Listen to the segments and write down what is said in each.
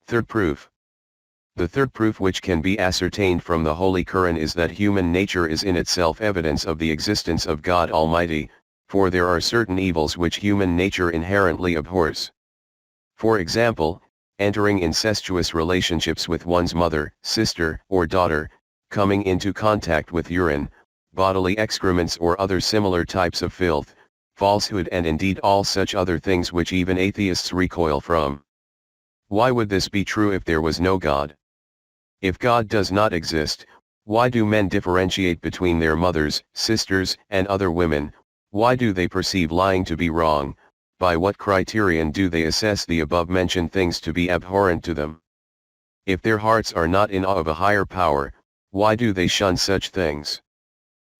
Third proof. The third proof which can be ascertained from the Holy Quran is that human nature is in itself evidence of the existence of God Almighty, for there are certain evils which human nature inherently abhors. For example, entering incestuous relationships with one's mother, sister, or daughter, coming into contact with urine, bodily excrements or other similar types of filth, falsehood and indeed all such other things which even atheists recoil from. Why would this be true if there was no God? If God does not exist, why do men differentiate between their mothers, sisters, and other women? Why do they perceive lying to be wrong? By what criterion do they assess the above-mentioned things to be abhorrent to them? If their hearts are not in awe of a higher power, why do they shun such things?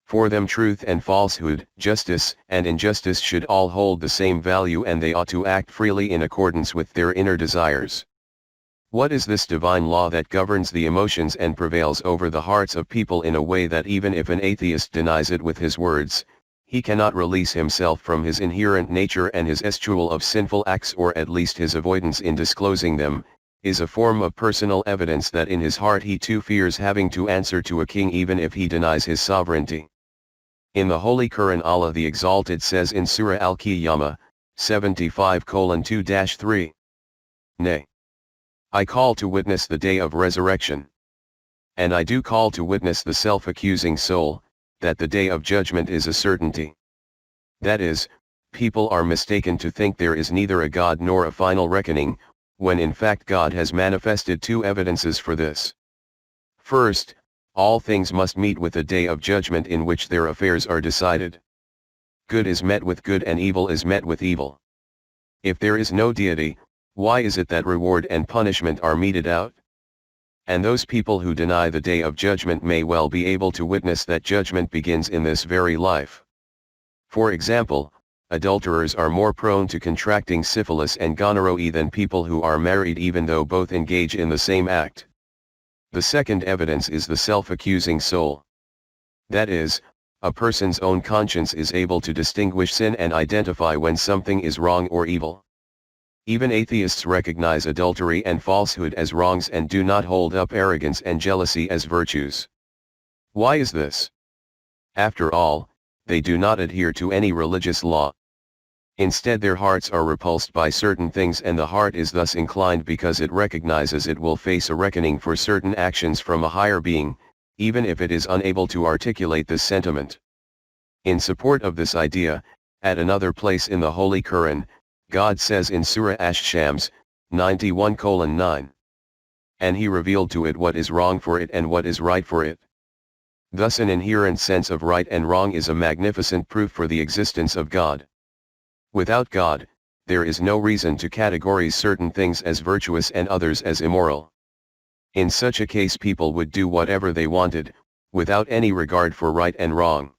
For them truth and falsehood, justice and injustice should all hold the same value, and they ought to act freely in accordance with their inner desires. What is this divine law that governs the emotions and prevails over the hearts of people in a way that even if an atheist denies it with his words, he cannot release himself from his inherent nature and his eschewal of sinful acts, or at least his avoidance in disclosing them, is a form of personal evidence that in his heart he too fears having to answer to a king even if he denies his sovereignty. In the Holy Quran, Allah the Exalted says in Surah Al-Qiyamah, 75:2-3, Nay, I call to witness the day of resurrection. And I do call to witness the self-accusing soul, that the day of judgment is a certainty. That is, people are mistaken to think there is neither a God nor a final reckoning, when in fact God has manifested two evidences for this. First, all things must meet with a day of judgment in which their affairs are decided. Good is met with good and evil is met with evil. If there is no deity, why is it that reward and punishment are meted out? And those people who deny the day of judgment may well be able to witness that judgment begins in this very life. For example, adulterers are more prone to contracting syphilis and gonorrhea than people who are married, even though both engage in the same act. The second evidence is the self-accusing soul. That is, a person's own conscience is able to distinguish sin and identify when something is wrong or evil. Even atheists recognize adultery and falsehood as wrongs and do not hold up arrogance and jealousy as virtues. Why is this? After all, they do not adhere to any religious law. Instead, their hearts are repulsed by certain things, and the heart is thus inclined because it recognizes it will face a reckoning for certain actions from a higher being, even if it is unable to articulate this sentiment. In support of this idea, at another place in the Holy Quran, God says in Surah Ash-Shams, 91:9, And he revealed to it what is wrong for it and what is right for it. Thus an inherent sense of right and wrong is a magnificent proof for the existence of God. Without God, there is no reason to categorize certain things as virtuous and others as immoral. In such a case people would do whatever they wanted, without any regard for right and wrong.